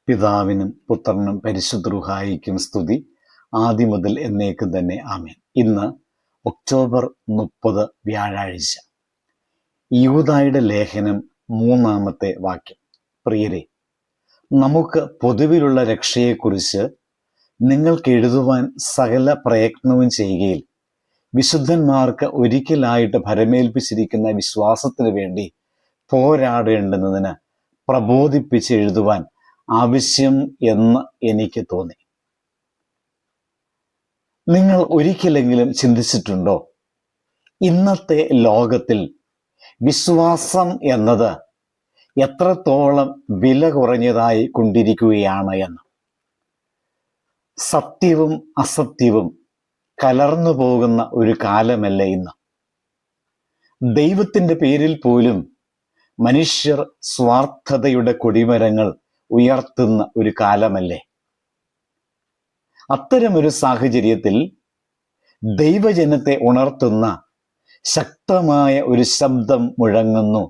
പിതാവിനും പുത്രനും പരിശുദ്ധ റൂഹായിക്കും സ്തുതി, ആദ്യം മുതൽ എന്നേക്കും തന്നെ ആമേൻ. ഇന്ന് ഒക്ടോബർ 30 വ്യാഴാഴ്ച. യൂദായുടെ ലേഖനം 3-ാമത്തെ വാക്യം. പ്രിയരെ, നമുക്ക് പൊതുവിലുള്ള രക്ഷയെക്കുറിച്ച് നിങ്ങൾക്ക് എഴുതുവാൻ സകല പ്രയത്നവും ചെയ്യുകയിൽ വിശുദ്ധന്മാർക്ക് ഒരിക്കലായിട്ട് ഭരമേൽപ്പിച്ചിരിക്കുന്ന വിശ്വാസത്തിന് വേണ്ടി പോരാടേണ്ടുന്നതിന് പ്രബോധിപ്പിച്ച് എഴുതുവാൻ ആവശ്യം എന്ന് എനിക്ക് തോന്നി. നിങ്ങൾ ഒരിക്കലെങ്കിലും ചിന്തിച്ചിട്ടുണ്ടോ, ഇന്നത്തെ ലോകത്തിൽ വിശ്വാസം എന്നത് എത്രത്തോളം വില കുറഞ്ഞതായി കൊണ്ടിരിക്കുകയാണ് എന്ന്? സത്യവും അസത്യവും കലർന്നു പോകുന്ന ഒരു കാലമല്ലേ ഇന്ന്? ദൈവത്തിൻ്റെ പേരിൽ പോലും മനുഷ്യർ സ്വാർത്ഥതയുടെ കൊടിമരങ്ങൾ ഉയർത്തുന്ന ഒരു കാലമല്ലേ? അത്തരമൊരു സാഹചര്യത്തിൽ ദൈവജനത്തെ ഉണർത്തുന്ന ശക്തമായ ഒരു ശബ്ദം മുഴങ്ങുന്നു: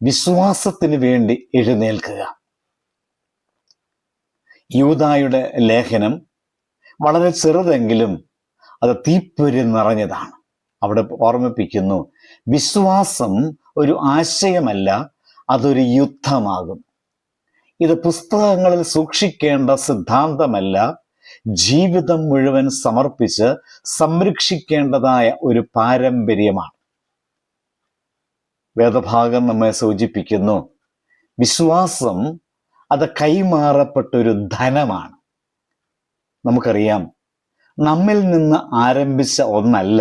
വിശ്വാസത്തിന് വേണ്ടി എഴുന്നേൽക്കുക. യൂദായുടെ ലേഖനം വളരെ ചെറുതെങ്കിലും അത് തീപ്പൊരി നിറഞ്ഞതാണ്. അവിടെ ഓർമ്മിപ്പിക്കുന്നു, വിശ്വാസം ഒരു ആശയമല്ല, അതൊരു യുദ്ധമാകും. ഇത് പുസ്തകങ്ങളിൽ സൂക്ഷിക്കേണ്ട സിദ്ധാന്തമല്ല, ജീവിതം മുഴുവൻ സമർപ്പിച്ച് സംരക്ഷിക്കേണ്ടതായ ഒരു പാരമ്പര്യമാണ്. വേദഭാഗം നമ്മെ സൂചിപ്പിക്കുന്നു, വിശ്വാസം അത് കൈമാറപ്പെട്ടൊരു ധനമാണ്. നമുക്കറിയാം, നമ്മിൽ നിന്ന് ആരംഭിച്ച ഒന്നല്ല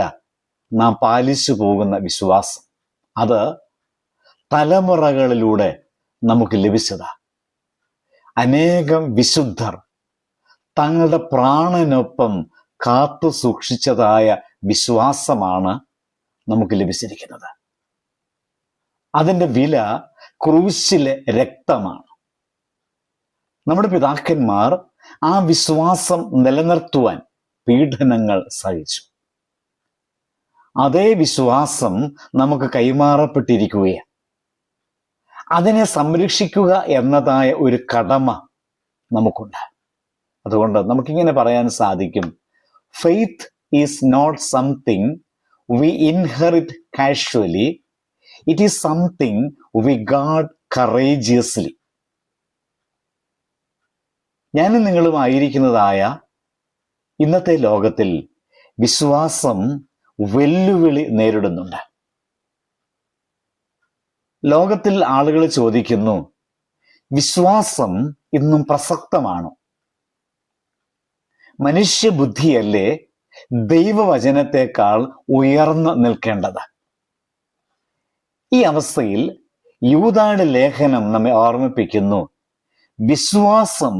നാം പാലിച്ചു പോകുന്ന വിശ്വാസം. അത് തലമുറകളിലൂടെ നമുക്ക് ലഭിച്ചതാ. അനേകം വിശുദ്ധർ തങ്ങളുടെ പ്രാണനൊപ്പം കാത്തു സൂക്ഷിച്ചതായ വിശ്വാസമാണ് നമുക്ക് ലഭിച്ചിരിക്കുന്നത്. അതിൻ്റെ വില ക്രൂശിലെ രക്തമാണ്. നമ്മുടെ പിതാക്കന്മാർ ആ വിശ്വാസം നിലനിർത്തുവാൻ പീഡനങ്ങൾ സഹിച്ചു. അതേ വിശ്വാസം നമുക്ക് കൈമാറപ്പെട്ടിരിക്കുകയാണ്. അതിനെ സംരക്ഷിക്കുക എന്നതായ ഒരു കടമ നമുക്കുണ്ട്. അതുകൊണ്ട് നമുക്കിങ്ങനെ പറയാൻ സാധിക്കും, faith is not something we inherit casually, it is something we guard courageously. ഞാനും നിങ്ങളുമായിരിക്കുന്നതായ ഇന്നത്തെ ലോകത്തിൽ വിശ്വാസം വെല്ലുവിളി നേരിടുന്നുണ്ട്. ലോകത്തിൽ ആളുകൾ ചോദിക്കുന്നു, വിശ്വാസം ഇന്നും പ്രസക്തമാണോ? മനുഷ്യബുദ്ധിയല്ലേ ദൈവവചനത്തെക്കാൾ ഉയർന്നു നിൽക്കേണ്ടത്? ഈ അവസ്ഥയിൽ യൂദായുടെ ലേഖനം നമ്മെ ഓർമ്മിപ്പിക്കുന്നു, വിശ്വാസം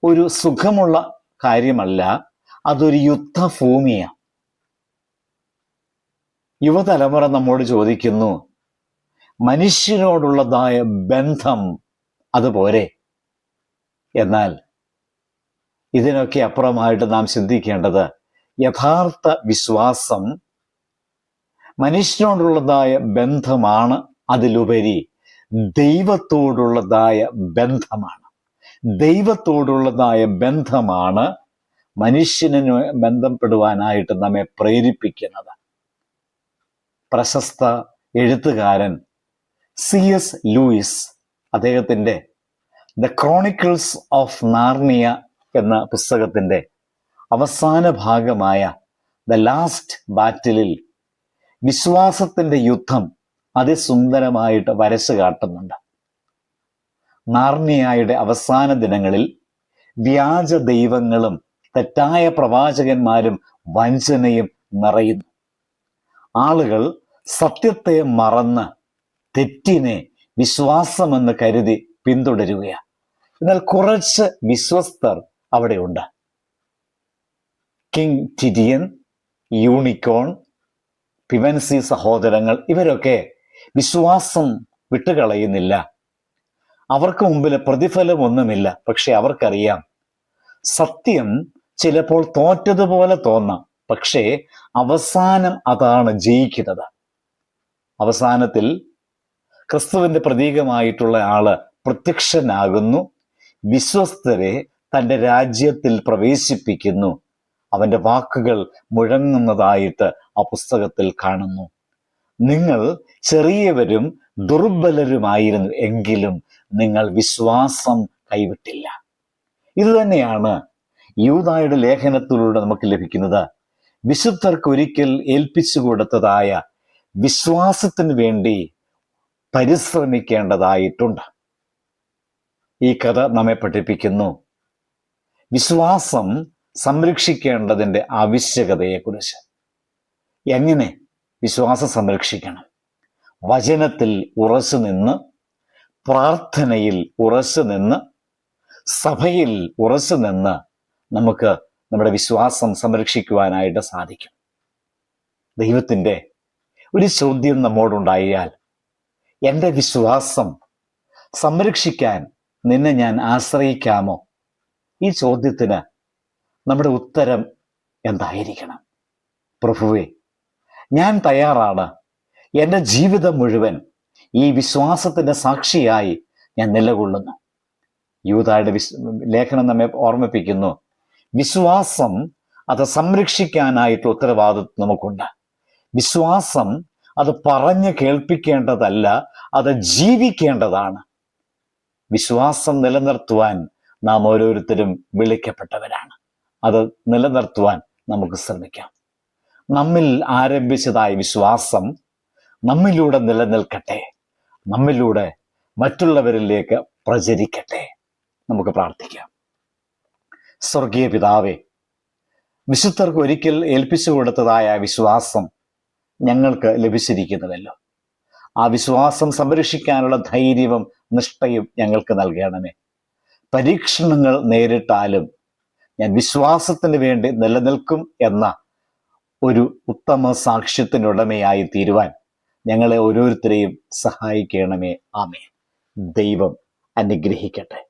ഒരു സുഖമുള്ള കാര്യമല്ല, അതൊരു യുദ്ധഭൂമിയാണ്. യുവതലമുറ നമ്മോട് ചോദിക്കുന്നു, മനുഷ്യനോടുള്ളതായ ബന്ധം അതുപോരെ? എന്നാൽ ഇതിനൊക്കെ അപ്പുറമായിട്ട് നാം ചിന്തിക്കേണ്ടത്, യഥാർത്ഥ വിശ്വാസം മനുഷ്യനോടുള്ളതായ ബന്ധമാണ്, അതിലുപരി ദൈവത്തോടുള്ളതായ ബന്ധമാണ്. ദൈവത്തോടുള്ളതായ ബന്ധമാണ് മനുഷ്യനെ ബന്ധപ്പെടുവാനായിട്ട് നമ്മെ പ്രേരിപ്പിക്കുന്നത്. പ്രശസ്ത എഴുത്തുകാരൻ C.S. ലൂയിസ് അദ്ദേഹത്തിൻ്റെ ദ ക്രോണിക്കിൾസ് ഓഫ് നാർണിയ എന്ന പുസ്തകത്തിൻ്റെ അവസാന ഭാഗമായ ദ ലാസ്റ്റ് ബാറ്റിലിൽ വിശ്വാസത്തിൻ്റെ യുദ്ധം അതിസുന്ദരമായിട്ട് വരച്ചു കാട്ടുന്നുണ്ട്. നാർണിയയുടെ അവസാന ദിനങ്ങളിൽ വ്യാജ ദൈവങ്ങളും തെറ്റായ പ്രവാചകന്മാരും വഞ്ചനയും നിറയുന്നു. ആളുകൾ സത്യത്തെ മറന്ന് തെറ്റിനെ വിശ്വാസമെന്ന് കരുതി പിന്തുടരുകയാണ്. എന്നാൽ കുറച്ച് വിശ്വസ്തർ അവിടെയുണ്ട്. കിങ് ടിഡിയൻ, യൂണിക്കോൺ, പിവൻസി സഹോദരങ്ങൾ, ഇവരൊക്കെ വിശ്വാസം വിട്ടുകളയുന്നില്ല. അവർക്ക് മുമ്പിൽ പ്രതിഫലമൊന്നുമില്ല. പക്ഷെ അവർക്കറിയാം, സത്യം ചിലപ്പോൾ തോറ്റതുപോലെ തോന്നാം, പക്ഷേ അവസാനം അതാണ് ജയിക്കുന്നത്. അവസാനത്തിൽ ക്രിസ്തുവിൻ്റെ പ്രതീകമായിട്ടുള്ള ആള് പ്രത്യക്ഷനാകുന്നു. വിശ്വസ്തരെ തൻ്റെ രാജ്യത്തിൽ പ്രവേശിപ്പിക്കുന്നു. അവൻ്റെ വാക്കുകൾ മുഴങ്ങുന്നതായിട്ട് ആ പുസ്തകത്തിൽ കാണുന്നു. നിങ്ങൾ ചെറിയവരും ദുർബലരുമായിരുന്നു, എങ്കിലും നിങ്ങൾ വിശ്വാസം കൈവിട്ടില്ല. ഇത് തന്നെയാണ് യൂദായുടെ ലേഖനത്തിലൂടെ നമുക്ക് ലഭിക്കുന്നത്. വിശുദ്ധർക്ക് ഒരിക്കൽ ഏൽപ്പിച്ചു കൊടുത്തതായ വിശ്വാസത്തിന് വേണ്ടി പരിശ്രമിക്കേണ്ടതായിട്ടുണ്ട്. ഈ കഥ നമ്മെ പഠിപ്പിക്കുന്നു വിശ്വാസം സംരക്ഷിക്കേണ്ടതിൻ്റെ ആവശ്യകതയെക്കുറിച്ച്. എങ്ങനെ വിശ്വാസം സംരക്ഷിക്കണം? വചനത്തിൽ ഉറച്ചു നിന്ന്, പ്രാർത്ഥനയിൽ ഉറച്ചു നിന്ന്, സഭയിൽ ഉറച്ചു നിന്ന് നമുക്ക് നമ്മുടെ വിശ്വാസം സംരക്ഷിക്കുവാനായിട്ട് സാധിക്കും. ദൈവത്തിൻ്റെ ഒരു ചോദ്യം നമ്മോടുണ്ടായാൽ, എൻ്റെ വിശ്വാസം സംരക്ഷിക്കാൻ നിന്നെ ഞാൻ ആശ്രയിക്കാമോ? ഈ ചോദ്യത്തിന് നമ്മുടെ ഉത്തരം എന്തായിരിക്കണം? പ്രഭുവേ, ഞാൻ തയ്യാറാണ്. എൻ്റെ ജീവിതം മുഴുവൻ ഈ വിശ്വാസത്തിൻ്റെ സാക്ഷിയായി ഞാൻ നിലകൊള്ളുന്നു. യൂദായുടെ ലേഖനം നമ്മെ ഓർമ്മിപ്പിക്കുന്നു, വിശ്വാസം അത് സംരക്ഷിക്കാനായിട്ട് ഉത്തരവാദിത്വം നമുക്കുണ്ട്. വിശ്വാസം അത് പറഞ്ഞ് കേൾപ്പിക്കേണ്ടതല്ല, അത് ജീവിക്കേണ്ടതാണ്. വിശ്വാസം നിലനിർത്തുവാൻ നാം ഓരോരുത്തരും വിളിക്കപ്പെട്ടവരാണ്. അത് നിലനിർത്തുവാൻ നമുക്ക് ശ്രമിക്കാം. നമ്മിൽ ആരംഭിച്ചതായ വിശ്വാസം നമ്മിലൂടെ നിലനിൽക്കട്ടെ, നമ്മിലൂടെ മറ്റുള്ളവരിലേക്ക് പ്രചരിക്കട്ടെ. നമുക്ക് പ്രാർത്ഥിക്കാം. സ്വർഗീയ പിതാവേ, വിശുദ്ധർക്ക് ഒരിക്കൽ ഏൽപ്പിച്ചു കൊടുത്തതായ വിശ്വാസം ഞങ്ങൾക്ക് ലഭിച്ചിരിക്കുന്നുവല്ലോ. ആ വിശ്വാസം സംരക്ഷിക്കാനുള്ള ധൈര്യവും നിഷ്ഠയും ഞങ്ങൾക്ക് നൽകണമേ. പരീക്ഷണങ്ങൾ നേരിട്ടാലും ഞാൻ വിശ്വാസത്തിന് വേണ്ടി നിലനിൽക്കും എന്ന ഒരു ഉത്തമ സാക്ഷ്യത്തിനുടമയായി തീരുവാൻ ഞങ്ങളെ ഓരോരുത്തരെയും സഹായിക്കണമേ. ആമേൻ. ദൈവം അനുഗ്രഹിക്കട്ടെ.